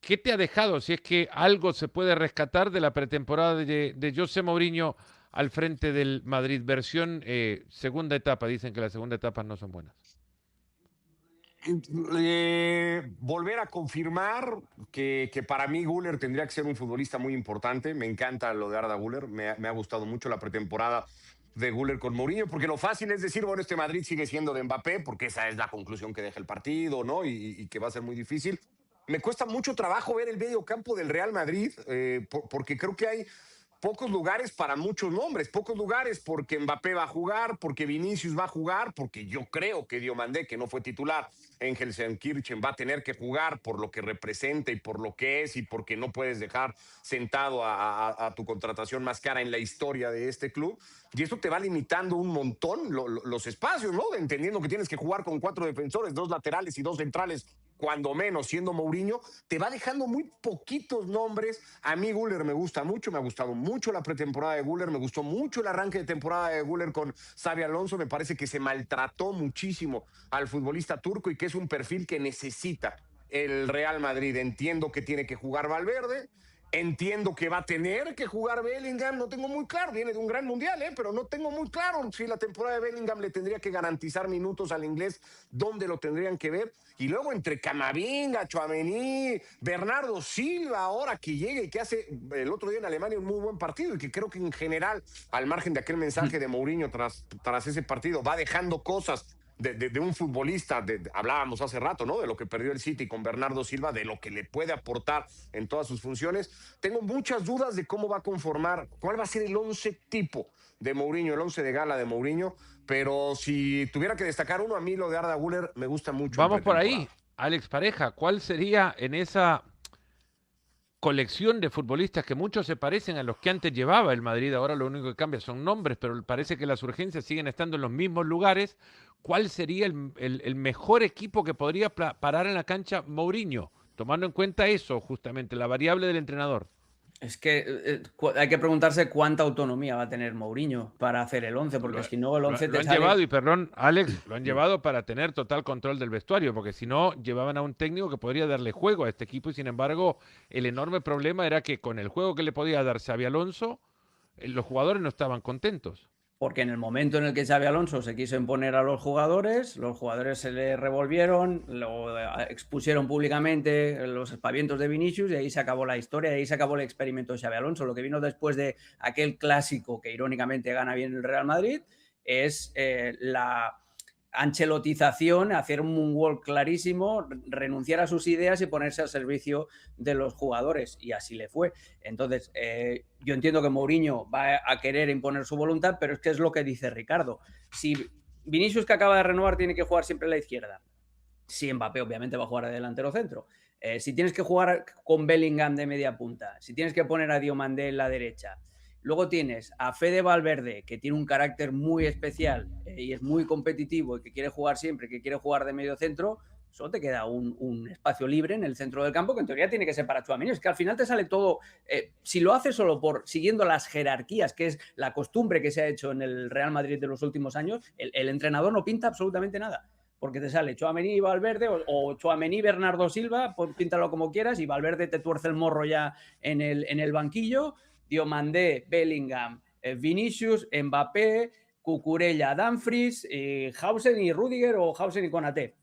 Speaker 1: ¿Qué te ha dejado, si es que algo se puede rescatar de la pretemporada de José Mourinho al frente del Madrid? Versión segunda etapa, dicen que las segundas etapas no son buenas.
Speaker 4: Volver a confirmar que para mí Güler tendría que ser un futbolista muy importante. Me encanta lo de Arda Güler, me ha gustado mucho la pretemporada de Güler con Mourinho, porque lo fácil es decir, bueno, este Madrid sigue siendo de Mbappé, porque esa es la conclusión que deja el partido, ¿no? Y que va a ser muy difícil. Me cuesta mucho trabajo ver el medio campo del Real Madrid, porque creo que hay pocos lugares para muchos nombres, pocos lugares porque Mbappé va a jugar, porque Vinicius va a jugar, porque yo creo que Diomandé, que no fue titular en Gelsenkirchen, va a tener que jugar por lo que representa y por lo que es y porque no puedes dejar sentado a tu contratación más cara en la historia de este club. Y esto te va limitando un montón los espacios, ¿no? Entendiendo que tienes que jugar con 4 defensores, 2 laterales y 2 centrales, cuando menos, siendo Mourinho, te va dejando muy poquitos nombres. A mí Güler me gusta mucho, me ha gustado mucho la pretemporada de Güler, me gustó mucho el arranque de temporada de Güler con Xabi Alonso, me parece que se maltrató muchísimo al futbolista turco y que es un perfil que necesita el Real Madrid. Entiendo que tiene que jugar Valverde, entiendo que va a tener que jugar Bellingham, no tengo muy claro, viene de un gran mundial, pero no tengo muy claro si la temporada de Bellingham le tendría que garantizar minutos al inglés, dónde lo tendrían que ver. Y luego entre Camavinga, Tchouaméni, Bernardo Silva, ahora que llega y que hace el otro día en Alemania un muy buen partido y que creo que en general, al margen de aquel mensaje de Mourinho tras ese partido, va dejando cosas de un futbolista, hablábamos hace rato, ¿no? De lo que perdió el City con Bernardo Silva, de lo que le puede aportar en todas sus funciones. Tengo muchas dudas de cómo va a conformar, cuál va a ser el 11 tipo de Mourinho, el 11 de gala de Mourinho, pero si tuviera que destacar uno, a mí lo de Arda Güler me gusta mucho.
Speaker 1: Vamos por ahí, Alex Pareja, ¿cuál sería en esa colección de futbolistas que muchos se parecen a los que antes llevaba el Madrid? Ahora lo único que cambia son nombres, pero parece que las urgencias siguen estando en los mismos lugares. ¿Cuál sería el mejor equipo que podría parar en la cancha Mourinho? Tomando en cuenta eso, justamente, la variable del entrenador.
Speaker 2: Es que hay que preguntarse cuánta autonomía va a tener Mourinho para hacer el 11, porque si no el 11
Speaker 1: Lo
Speaker 2: te
Speaker 1: han
Speaker 2: sale...
Speaker 1: llevado, y perdón, Alex, lo han llevado para tener total control del vestuario, porque si no, llevaban a un técnico que podría darle juego a este equipo, y sin embargo, el enorme problema era que con el juego que le podía dar Xabi Alonso, los jugadores no estaban contentos.
Speaker 2: Porque en el momento en el que Xabi Alonso se quiso imponer a los jugadores se le revolvieron, lo expusieron públicamente los aspavientos de Vinicius y ahí se acabó la historia, ahí se acabó el experimento de Xabi Alonso. Lo que vino después de aquel clásico que irónicamente gana bien el Real Madrid es la ancelotización, hacer un moonwalk clarísimo, renunciar a sus ideas y ponerse al servicio de los jugadores, y así le fue. Entonces, yo entiendo que Mourinho va a querer imponer su voluntad, pero es que es lo que dice Ricardo. Si Vinicius, que acaba de renovar, tiene que jugar siempre a la izquierda, si Mbappé obviamente va a jugar de delantero centro, si tienes que jugar con Bellingham de media punta, si tienes que poner a Diomandé en la derecha, luego tienes a Fede Valverde, que tiene un carácter muy especial y es muy competitivo y que quiere jugar siempre, que quiere jugar de medio centro, solo te queda un espacio libre en el centro del campo que en teoría tiene que ser para Tchouaméni. Es que al final te sale todo, si lo haces solo por siguiendo las jerarquías, que es la costumbre que se ha hecho en el Real Madrid de los últimos años, el entrenador no pinta absolutamente nada. Porque te sale Tchouaméni y Valverde, o Tchouaméni Bernardo Silva, pues píntalo como quieras, y Valverde te tuerce el morro ya en el banquillo. Diomandé, Bellingham, Vinicius, Mbappé, Cucurella, Dumfries, Hausen y Rüdiger, o Hausen y Konaté.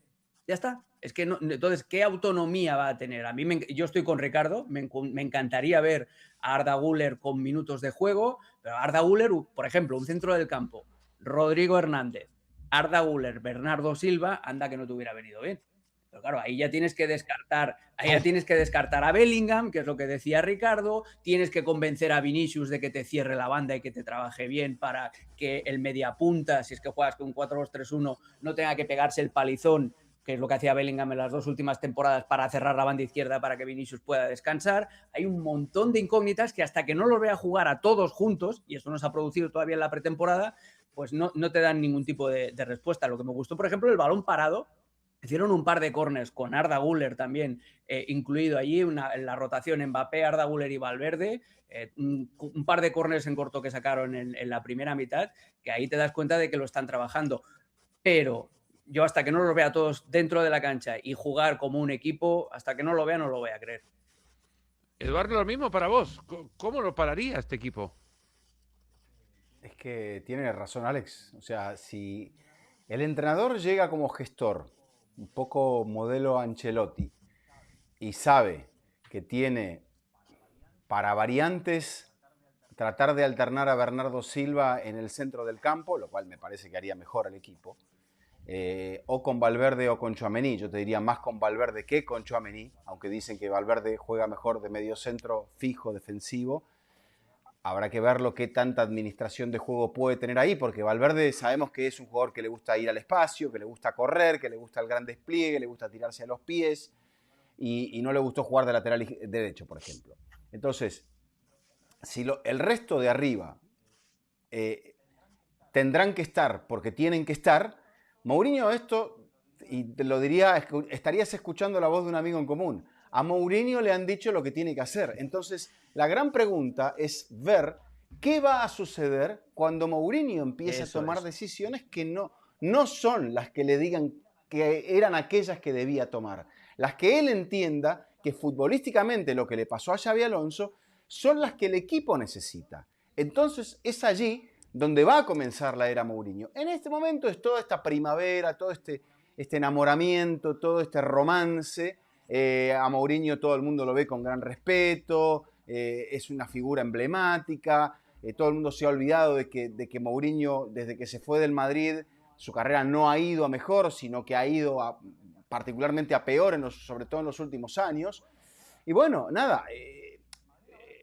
Speaker 2: Ya está. Es que no, entonces, ¿qué autonomía va a tener? A mí yo estoy con Ricardo, me encantaría ver a Arda Güler con minutos de juego, pero Arda Güler, por ejemplo, un centro del campo, Rodrigo Hernández, Arda Güler, Bernardo Silva, anda que no te hubiera venido bien. Pero claro, ahí ya tienes que descartar, a Bellingham, que es lo que decía Ricardo, tienes que convencer a Vinicius de que te cierre la banda y que te trabaje bien para que el mediapunta, si es que juegas con un 4-2-3-1, no tenga que pegarse el palizón, que es lo que hacía Bellingham en las 2 últimas temporadas, para cerrar la banda izquierda para que Vinicius pueda descansar. Hay un montón de incógnitas que hasta que no los vea jugar a todos juntos, y esto no se ha producido todavía en la pretemporada, pues no te dan ningún tipo de respuesta. Lo que me gustó, por ejemplo, el balón parado. Hicieron un par de corners con Arda Güler también incluido allí, en la rotación Mbappé, Arda Güler y Valverde, un par de corners en corto que sacaron en la primera mitad, que ahí te das cuenta de que lo están trabajando. Pero yo hasta que no los vea todos dentro de la cancha y jugar como un equipo, hasta que no lo vea no lo voy a creer.
Speaker 1: Eduardo, lo mismo para vos. ¿Cómo lo pararía este equipo?
Speaker 3: Es que tiene razón Alex. O sea, si el entrenador llega como gestor, un poco modelo Ancelotti, y sabe que tiene para variantes tratar de alternar a Bernardo Silva en el centro del campo, lo cual me parece que haría mejor al equipo, o con Valverde o con Tchouaméni. Yo te diría más con Valverde que con Tchouaméni, aunque dicen que Valverde juega mejor de medio centro fijo, defensivo. Habrá que ver lo que tanta administración de juego puede tener ahí, porque Valverde sabemos que es un jugador que le gusta ir al espacio, que le gusta correr, que le gusta el gran despliegue, le gusta tirarse a los pies, y no le gustó jugar de lateral derecho, por ejemplo. Entonces, si el resto de arriba tendrán que estar porque tienen que estar, Mourinho esto, y te lo diría, estarías escuchando la voz de un amigo en común, a Mourinho le han dicho lo que tiene que hacer. Entonces, la gran pregunta es ver qué va a suceder cuando Mourinho empiece a tomar decisiones que no son las que le digan que eran aquellas que debía tomar. Las que él entienda que futbolísticamente lo que le pasó a Xabi Alonso son las que el equipo necesita. Entonces, es allí donde va a comenzar la era Mourinho. En este momento es toda esta primavera, todo este enamoramiento, todo este romance. A Mourinho todo el mundo lo ve con gran respeto, es una figura emblemática, todo el mundo se ha olvidado de que Mourinho, desde que se fue del Madrid, su carrera no ha ido a mejor, sino que ha ido particularmente a peor, sobre todo en los últimos años. Y bueno, nada,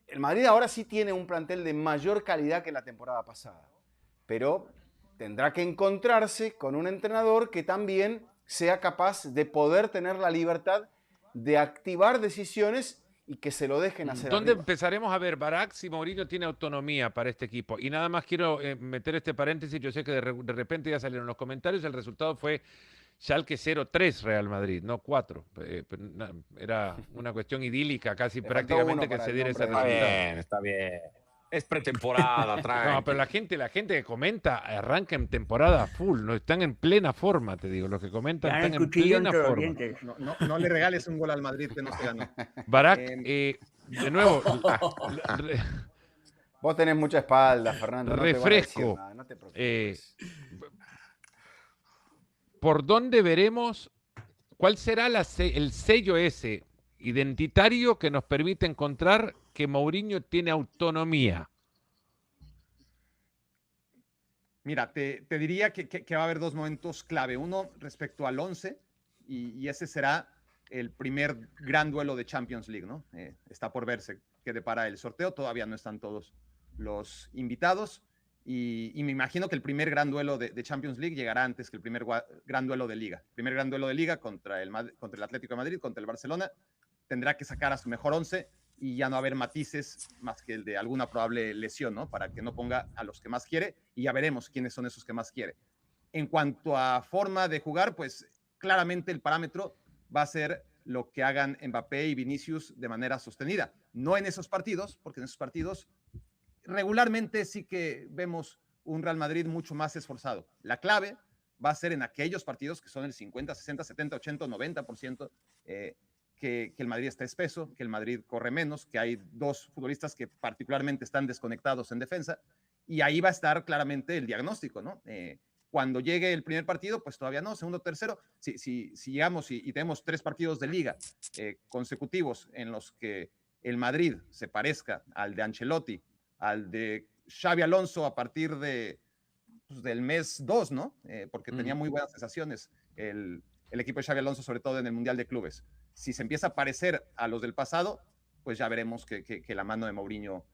Speaker 3: el Madrid ahora sí tiene un plantel de mayor calidad que en la temporada pasada, pero tendrá que encontrarse con un entrenador que también sea capaz de poder tener la libertad de activar decisiones y que se lo dejen hacer.
Speaker 1: ¿Dónde
Speaker 3: arriba
Speaker 1: empezaremos a ver, Barak, si Mourinho tiene autonomía para este equipo? Y nada más quiero meter este paréntesis. Yo sé que de repente ya salieron los comentarios. El resultado fue Schalke 0-3 Real Madrid, no 4. Era una cuestión idílica casi
Speaker 3: Le faltó
Speaker 1: prácticamente
Speaker 3: uno
Speaker 1: que
Speaker 3: para
Speaker 1: se
Speaker 3: el
Speaker 1: diera ese
Speaker 3: nombre de-
Speaker 1: resultado.
Speaker 4: Está bien. Es pretemporada, tranqui.
Speaker 1: No, pero la gente que comenta arranca en temporada full, no están en plena forma, te digo, los que comentan
Speaker 2: Ganan
Speaker 1: están en
Speaker 2: cuchillo
Speaker 1: plena
Speaker 2: entre los
Speaker 1: forma.
Speaker 2: dientes.
Speaker 5: No le regales un gol al Madrid que no se ganó.
Speaker 1: Barak,
Speaker 5: Em,
Speaker 1: de nuevo,
Speaker 3: Vos tenés mucha espalda, Fernando. No te van a decir
Speaker 1: refresco.
Speaker 3: nada, no te preocupes.
Speaker 1: ¿Por dónde veremos cuál será el sello ese identitario que nos permite encontrar que Mourinho tiene autonomía?
Speaker 5: Mira, te diría que va a haber dos momentos clave. Uno respecto al 11, y ese será el primer gran duelo de Champions League, ¿no? Está por verse qué depara el sorteo. Todavía no están todos los invitados. Y me imagino que el primer gran duelo de Champions League llegará antes que el primer gran duelo de Liga. El primer gran duelo de Liga contra el Atlético de Madrid, contra el Barcelona, tendrá que sacar a su mejor 11 y ya no haber matices más que el de alguna probable lesión, ¿no? Para que no ponga a los que más quiere y ya veremos quiénes son esos que más quiere. En cuanto a forma de jugar, pues claramente el parámetro va a ser lo que hagan Mbappé y Vinicius de manera sostenida. No en esos partidos, porque en esos partidos regularmente sí que vemos un Real Madrid mucho más esforzado. La clave va a ser en aquellos partidos que son el 50, 60, 70, 80, 90%, que el Madrid está espeso, que el Madrid corre menos, que hay dos futbolistas que particularmente están desconectados en defensa, y ahí va a estar claramente el diagnóstico, ¿no? Cuando llegue el primer partido, pues todavía no, segundo, tercero, si llegamos y tenemos 3 partidos de liga consecutivos en los que el Madrid se parezca al de Ancelotti, al de Xavi Alonso a partir del mes 2, ¿no? Porque tenía muy buenas sensaciones el equipo de Xavi Alonso, sobre todo en el Mundial de Clubes. Si se empieza a parecer a los del pasado, pues ya veremos que la mano de Mourinho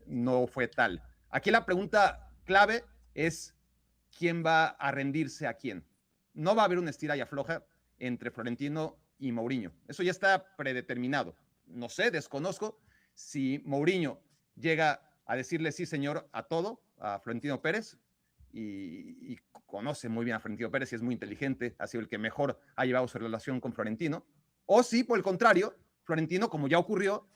Speaker 5: no fue tal. Aquí la pregunta clave es quién va a rendirse a quién. No va a haber una estira y afloja entre Florentino y Mourinho. Eso ya está predeterminado. No sé, desconozco si Mourinho llega a decirle sí, señor, a todo, a Florentino Pérez, y conoce muy bien a Florentino Pérez y es muy inteligente, ha sido el que mejor ha llevado su relación con Florentino, o si, por el contrario, Florentino, como ya ocurrió,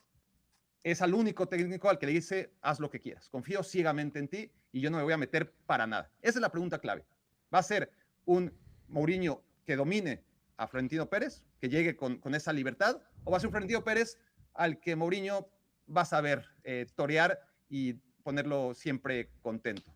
Speaker 5: es al único técnico al que le dice, haz lo que quieras, confío ciegamente en ti y yo no me voy a meter para nada. Esa es la pregunta clave. ¿Va a ser un Mourinho que domine a Florentino Pérez, que llegue con esa libertad, o va a ser un Florentino Pérez al que Mourinho va a saber torear y ponerlo siempre contento?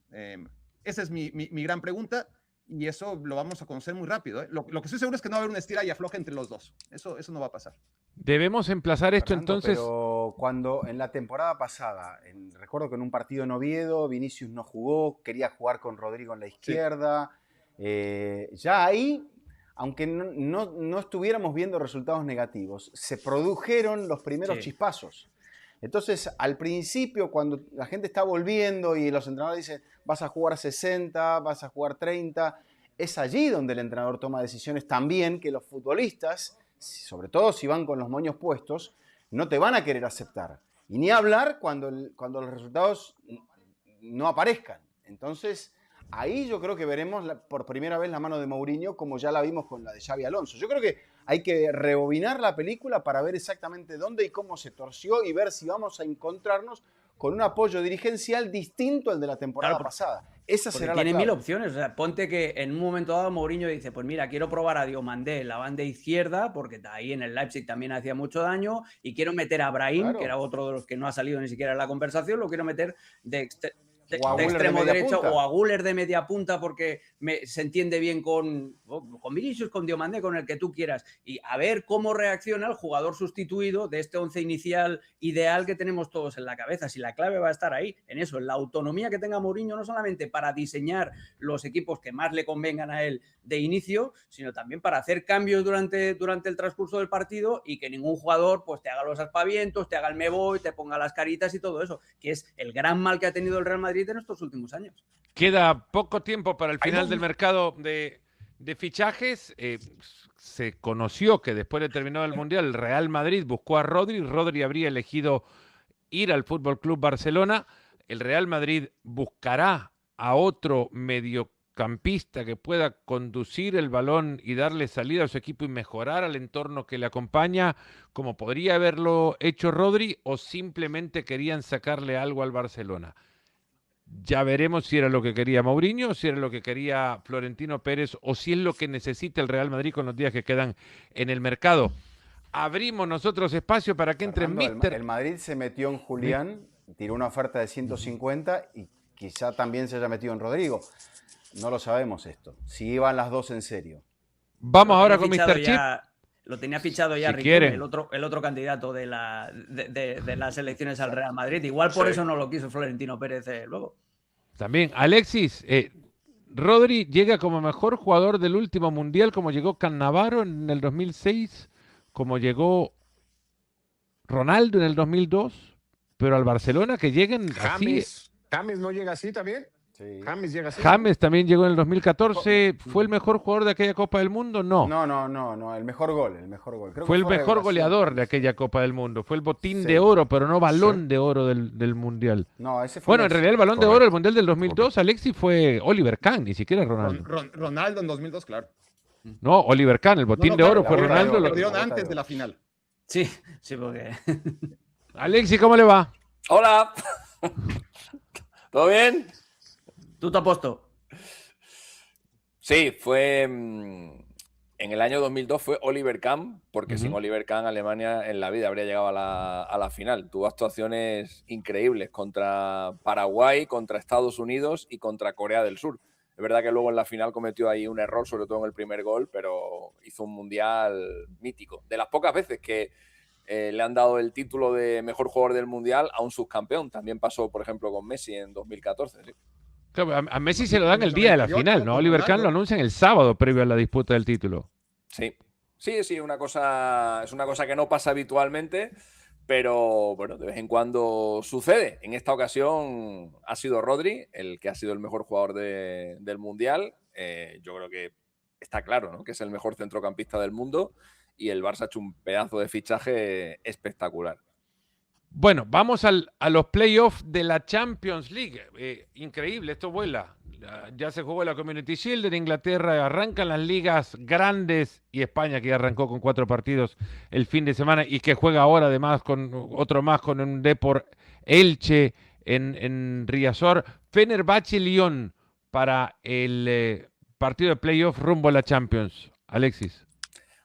Speaker 5: Esa es mi gran pregunta y eso lo vamos a conocer muy rápido. Lo que estoy seguro es que no va a haber una estira y afloja entre los dos. Eso no va a pasar.
Speaker 1: Debemos emplazar esto
Speaker 3: Fernando,
Speaker 1: entonces.
Speaker 3: Pero cuando en la temporada pasada, recuerdo que en un partido en Oviedo, Vinicius no jugó, quería jugar con Rodrigo en la izquierda. Sí. Ya ahí, aunque no estuviéramos viendo resultados negativos, se produjeron los primeros chispazos. Entonces, al principio, cuando la gente está volviendo y los entrenadores dicen, vas a jugar 60, vas a jugar 30, es allí donde el entrenador toma decisiones también que los futbolistas, sobre todo si van con los moños puestos, no te van a querer aceptar. Y ni hablar cuando los resultados no aparezcan. Entonces, ahí yo creo que veremos por primera vez la mano de Mourinho como ya la vimos con la de Xavi Alonso. Yo creo que hay que rebobinar la película para ver exactamente dónde y cómo se torció y ver si vamos a encontrarnos con un apoyo dirigencial distinto al de la temporada pasada. Esa será la clave.
Speaker 2: Tiene 1000 opciones. O sea, ponte que en un momento dado Mourinho dice, pues mira, quiero probar a Diomandé en la banda izquierda, porque ahí en el Leipzig también hacía mucho daño, y quiero meter a Brahim, que era otro de los que no ha salido ni siquiera en la conversación, lo quiero meter de extremo derecho o a Güler de media punta porque se entiende bien con Vinicius, con Diomandé, con el que tú quieras, y a ver cómo reacciona el jugador sustituido de este 11 inicial ideal que tenemos todos en la cabeza. Si la clave va a estar ahí, en eso, en la autonomía que tenga Mourinho, no solamente para diseñar los equipos que más le convengan a él de inicio, sino también para hacer cambios durante el transcurso del partido y que ningún jugador pues te haga los aspavientos, te haga el me voy, te ponga las caritas y todo eso, que es el gran mal que ha tenido el Real Madrid en estos últimos años.
Speaker 1: Queda poco tiempo para el final del mercado de fichajes. Se conoció que después de terminado el Mundial, el Real Madrid buscó a Rodri. Rodri habría elegido ir al Fútbol Club Barcelona. El Real Madrid buscará a otro centrocampista que pueda conducir el balón y darle salida a su equipo y mejorar al entorno que le acompaña, como podría haberlo hecho Rodri, o simplemente querían sacarle algo al Barcelona? Ya veremos si era lo que quería Mourinho, si era lo que quería Florentino Pérez o si es lo que necesita el Real Madrid con los días que quedan en el mercado. Abrimos nosotros espacio para que entre
Speaker 3: Fernando, el Madrid se metió en Julián, tiró una oferta de 150 y quizá también se haya metido en Rodrigo. No lo sabemos esto. Si iban las dos en serio.
Speaker 1: Vamos ahora con Mr. Chip.
Speaker 2: Lo tenía fichado ya
Speaker 1: Si
Speaker 2: Riquelme, el otro candidato de las elecciones al Real Madrid. Igual por eso no lo quiso Florentino Pérez luego.
Speaker 1: También, Alexis, Rodri llega como mejor jugador del último mundial, como llegó Cannavaro en el 2006, como llegó Ronaldo en el 2002, pero al Barcelona que lleguen así.
Speaker 4: ¿James no llega así también?
Speaker 3: Sí.
Speaker 4: James llega así.
Speaker 1: James también llegó en el 2014. ¿Fue el mejor jugador de aquella Copa del Mundo? No.
Speaker 3: No. El mejor gol. Creo
Speaker 1: Fue
Speaker 3: que
Speaker 1: el mejor goleador de aquella Copa del Mundo. Fue el botín de oro, pero no balón de oro del Mundial.
Speaker 3: No, ese fue
Speaker 1: Bueno, en realidad el balón de oro del Mundial del 2002, Alexis, fue Oliver Kahn, ni siquiera Ronaldo.
Speaker 5: Ronaldo en 2002, claro.
Speaker 1: No, Oliver Kahn, el botín de oro fue Ronaldo.
Speaker 5: Lo perdieron antes de la final.
Speaker 2: Sí, porque...
Speaker 1: Alexis, ¿cómo le va?
Speaker 6: Hola. ¿Todo bien?
Speaker 2: ¿Tú te apuesto?
Speaker 6: Sí, fue en el año 2002 fue Oliver Kahn, porque sin Oliver Kahn Alemania en la vida habría llegado a la final. Tuvo actuaciones increíbles contra Paraguay, contra Estados Unidos y contra Corea del Sur. Es verdad que luego en la final cometió ahí un error, sobre todo en el primer gol, pero hizo un mundial mítico. De las pocas veces que le han dado el título de mejor jugador del mundial a un subcampeón. También pasó, por ejemplo, con Messi en 2014. ¿Sí?
Speaker 1: Claro, a Messi se lo dan el día de la final, ¿no? Oliver Kahn lo anuncian el sábado previo a la disputa del título.
Speaker 6: Sí, es una cosa que no pasa habitualmente, pero bueno, de vez en cuando sucede. En esta ocasión ha sido Rodri el que ha sido el mejor jugador del Mundial. Yo creo que está claro, ¿no?, que es el mejor centrocampista del mundo y el Barça ha hecho un pedazo de fichaje espectacular.
Speaker 1: Bueno, vamos a los playoffs de la Champions League. Increíble, esto vuela. Ya se jugó la Community Shield, en Inglaterra arrancan las ligas grandes y España que ya arrancó con 4 partidos el fin de semana y que juega ahora además con otro más con un Depor Elche en Riazor. Fenerbahce Lyon para el partido de playoff rumbo a la Champions. Alexis.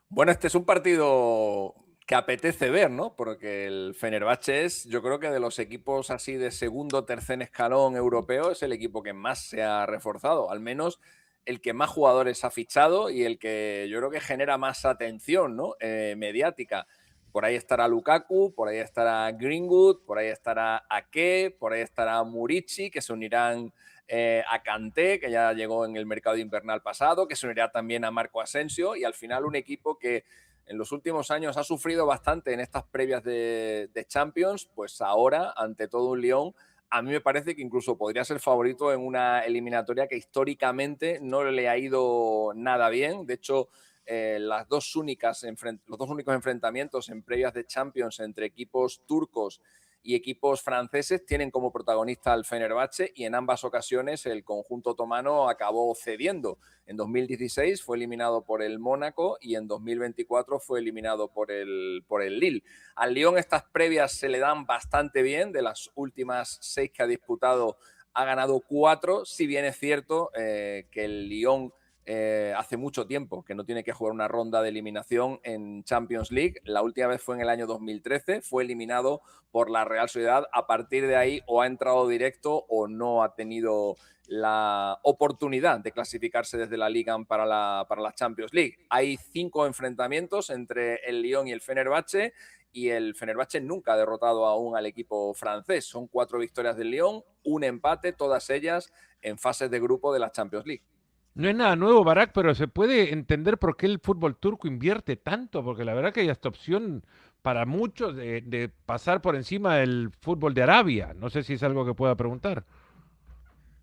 Speaker 6: Bueno, este es un partido que apetece ver, ¿no? Porque el Fenerbahce es, yo creo que de los equipos así de segundo o tercer escalón europeo, es el equipo que más se ha reforzado, al menos el que más jugadores ha fichado y el que yo creo que genera más atención, ¿no?, mediática. Por ahí estará Lukaku, por ahí estará Greenwood, por ahí estará Ake, por ahí estará Murici, que se unirán a Kanté, que ya llegó en el mercado invernal pasado, que se unirá también a Marco Asensio, y al final un equipo que en los últimos años ha sufrido bastante en estas previas de Champions, pues ahora, ante todo un Lyon, a mí me parece que incluso podría ser favorito en una eliminatoria que históricamente no le ha ido nada bien. De hecho, los dos únicos enfrentamientos en previas de Champions entre equipos turcos y equipos franceses tienen como protagonista al Fenerbahce y en ambas ocasiones el conjunto otomano acabó cediendo. En 2016 fue eliminado por el Mónaco y en 2024 fue eliminado por el Lille. Al Lyon estas previas se le dan bastante bien. De las últimas 6 que ha disputado ha ganado 4, si bien es cierto que el Lyon hace mucho tiempo que no tiene que jugar una ronda de eliminación en Champions League. La última vez fue en el año 2013, fue eliminado por la Real Sociedad. A partir de ahí o ha entrado directo o no ha tenido la oportunidad de clasificarse desde la Liga para la Champions League. Hay 5 enfrentamientos entre el Lyon y el Fenerbahce y el Fenerbahce nunca ha derrotado aún al equipo francés. Son 4 victorias del Lyon, un empate, todas ellas en fases de grupo de la Champions League.
Speaker 1: No es nada nuevo, Barak, pero se puede entender por qué el fútbol turco invierte tanto, porque la verdad que hay esta opción para muchos de pasar por encima del fútbol de Arabia. No sé si es algo que pueda preguntar.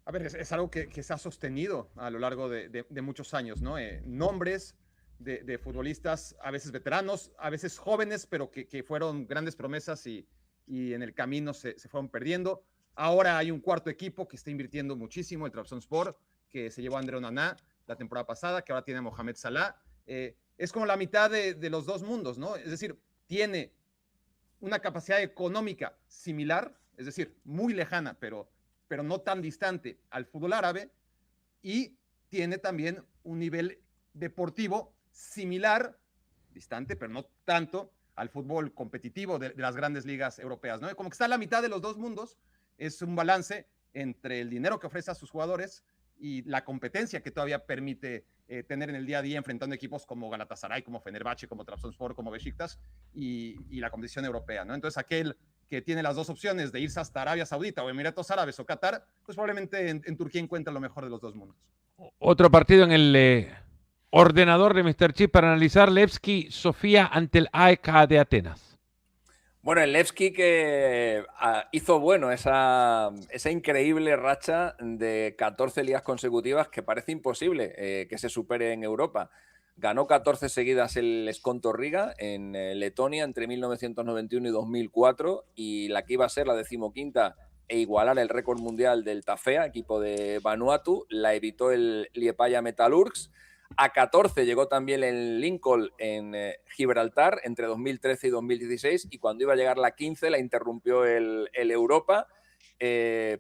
Speaker 5: A ver, es algo que se ha sostenido a lo largo de muchos años, ¿no? Nombres de futbolistas, a veces veteranos, a veces jóvenes, pero que fueron grandes promesas y en el camino se fueron perdiendo. Ahora hay un cuarto equipo que está invirtiendo muchísimo, el Trabzonspor, que se llevó a André Onana la temporada pasada, que ahora tiene a Mohamed Salah. Es como la mitad de los dos mundos, ¿no? Es decir, tiene una capacidad económica similar, es decir, muy lejana, pero no tan distante al fútbol árabe, y tiene también un nivel deportivo similar, distante, pero no tanto, al fútbol competitivo de las grandes ligas europeas, ¿no? Como que está a la mitad de los dos mundos, es un balance entre el dinero que ofrece a sus jugadores y la competencia que todavía permite tener en el día a día enfrentando equipos como Galatasaray, como Fenerbahce, como Trabzonspor, como Beşiktaş y la competición europea, ¿no? Entonces aquel que tiene las dos opciones de irse hasta Arabia Saudita o Emiratos Árabes o Qatar, pues probablemente en Turquía encuentra lo mejor de los dos mundos.
Speaker 1: Otro partido en el ordenador de Mr. Chip para analizar, Levski Sofía ante el AEK de Atenas.
Speaker 6: Bueno, el Levski que hizo esa increíble racha de 14 ligas consecutivas que parece imposible que se supere en Europa. Ganó 14 seguidas el Skonto Riga en Letonia entre 1991 y 2004 y la que iba a ser la 15ª e igualar el récord mundial del Tafea, equipo de Vanuatu, la evitó el Liepāja Metalurgs. A 14 llegó también el Lincoln en Gibraltar entre 2013 y 2016 y cuando iba a llegar la 15 la interrumpió el Europa.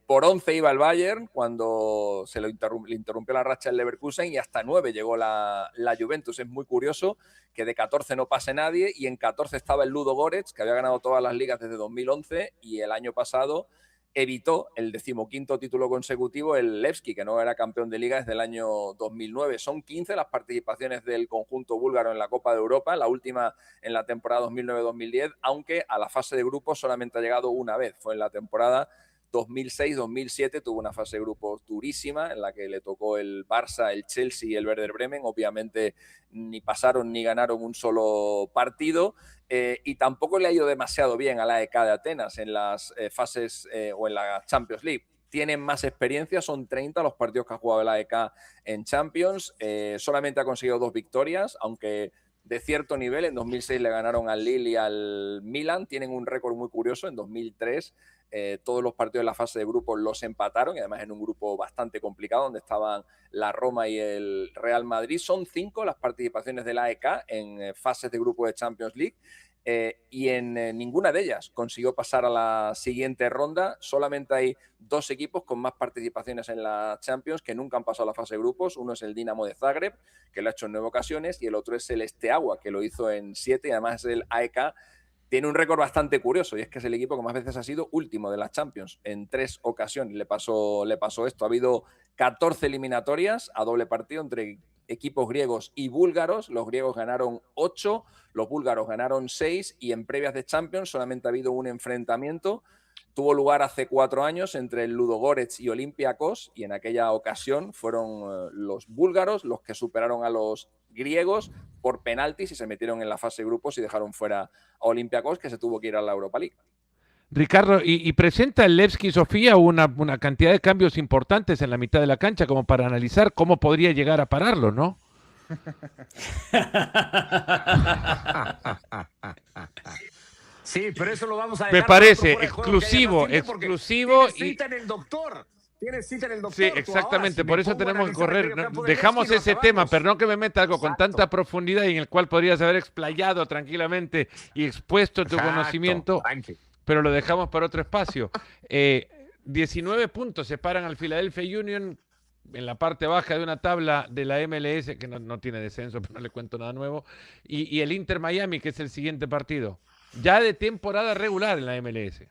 Speaker 6: Por 11 iba el Bayern cuando le interrumpió la racha el Leverkusen y hasta 9 llegó la Juventus. Es muy curioso que de 14 no pase nadie y en 14 estaba el Ludogorets, que había ganado todas las ligas desde 2011 y el año pasado evitó el 15º título consecutivo el Levski, que no era campeón de liga desde el año 2009. Son 15 las participaciones del conjunto búlgaro en la Copa de Europa, la última en la temporada 2009-2010, aunque a la fase de grupos solamente ha llegado una vez. Fue en la temporada 2006-2007, tuvo una fase de grupos durísima en la que le tocó el Barça, el Chelsea y el Werder Bremen. Obviamente ni pasaron ni ganaron un solo partido. Y tampoco le ha ido demasiado bien a la AEK de Atenas en las fases o en la Champions League. Tienen más experiencia, son 30 los partidos que ha jugado el AEK en Champions. Solamente ha conseguido 2 victorias, aunque de cierto nivel. En 2006 le ganaron al Lille y al Milan. Tienen un récord muy curioso. En 2003 todos los partidos de la fase de grupos los empataron y además en un grupo bastante complicado donde estaban la Roma y el Real Madrid. Son 5 las participaciones del AEK en fases de grupo de Champions League y en ninguna de ellas consiguió pasar a la siguiente ronda. Solamente hay 2 equipos con más participaciones en la Champions que nunca han pasado a la fase de grupos. Uno es el Dinamo de Zagreb, que lo ha hecho en 9 ocasiones, y el otro es el Steaua, que lo hizo en 7, y además el AEK tiene un récord bastante curioso y es que es el equipo que más veces ha sido último de las Champions. En 3 ocasiones le pasó esto. Ha habido 14 eliminatorias a doble partido entre equipos griegos y búlgaros. Los griegos ganaron 8, los búlgaros ganaron 6 y en previas de Champions solamente ha habido un enfrentamiento. Tuvo lugar hace 4 años entre el Ludogorets y Olympiacos y en aquella ocasión fueron los búlgaros los que superaron a los griegos por penaltis y se metieron en la fase de grupos y dejaron fuera a Olympiacos, que se tuvo que ir a la Europa League.
Speaker 1: Ricardo, y presenta el Levski Sofía una cantidad de cambios importantes en la mitad de la cancha como para analizar cómo podría llegar a pararlo, ¿no?
Speaker 4: Sí, pero eso lo vamos a
Speaker 1: Me
Speaker 4: dejar
Speaker 1: parece
Speaker 4: para otro fuera de juego, que
Speaker 1: exclusivo
Speaker 4: tienes cita en el doctor. Tienes cita en el doctor.
Speaker 1: Sí, exactamente, por eso tenemos que correr.
Speaker 4: Dejamos
Speaker 1: Dejamos ese tema, pero no que me meta algo con tanta profundidad y en el cual podrías haber explayado tranquilamente y expuesto tu conocimiento, pero lo dejamos para otro espacio. 19 puntos separan al Philadelphia Union en la parte baja de una tabla de la MLS, que no tiene descenso, pero no le cuento nada nuevo, y el Inter Miami, que es el siguiente partido. Ya de temporada regular en la MLS.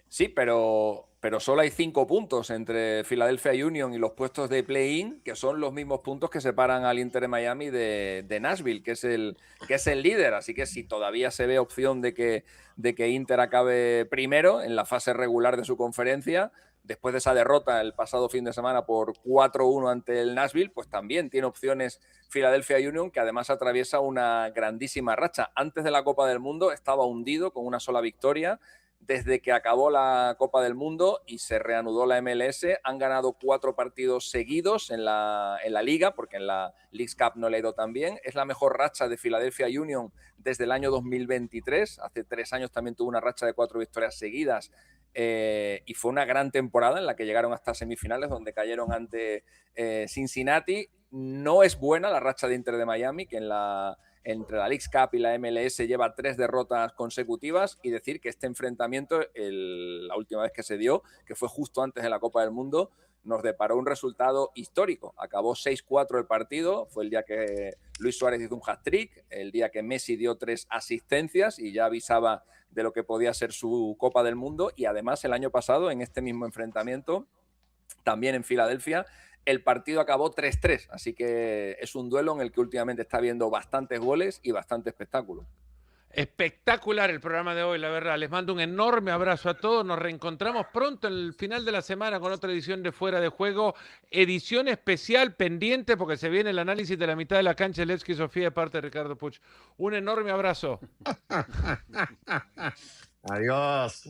Speaker 6: Sí, pero solo hay 5 puntos entre Philadelphia Union y los puestos de play-in, que son los mismos puntos que separan al Inter de Miami de Nashville, que es el líder. Así que si todavía se ve opción de que Inter acabe primero en la fase regular de su conferencia, después de esa derrota el pasado fin de semana por 4-1 ante el Nashville, pues también tiene opciones Philadelphia Union, que además atraviesa una grandísima racha. Antes de la Copa del Mundo estaba hundido con una sola victoria. desde que acabó la Copa del Mundo y se reanudó la MLS. Han ganado 4 partidos seguidos en la Liga, porque en la Leagues Cup no le ha ido tan bien. Es la mejor racha de Philadelphia Union desde el año 2023. Hace 3 años también tuvo una racha de 4 victorias seguidas. Y fue una gran temporada en la que llegaron hasta semifinales, donde cayeron ante Cincinnati. No es buena la racha de Inter de Miami, que entre la Leagues Cup y la MLS lleva 3 derrotas consecutivas, y decir que este enfrentamiento, la última vez que se dio, que fue justo antes de la Copa del Mundo, nos deparó un resultado histórico. Acabó 6-4 el partido, fue el día que Luis Suárez hizo un hat-trick, el día que Messi dio 3 asistencias y ya avisaba de lo que podía ser su Copa del Mundo. Y además el año pasado, en este mismo enfrentamiento, también en Filadelfia, el partido acabó 3-3, así que es un duelo en el que últimamente está habiendo bastantes goles y bastante espectáculo.
Speaker 1: Espectacular el programa de hoy, la verdad. Les mando un enorme abrazo a todos. Nos reencontramos pronto en el final de la semana con otra edición de Fuera de Juego. Edición especial pendiente porque se viene el análisis de la mitad de la cancha de Levski Sofía de parte de Ricardo Puch. Un enorme abrazo.
Speaker 4: Adiós.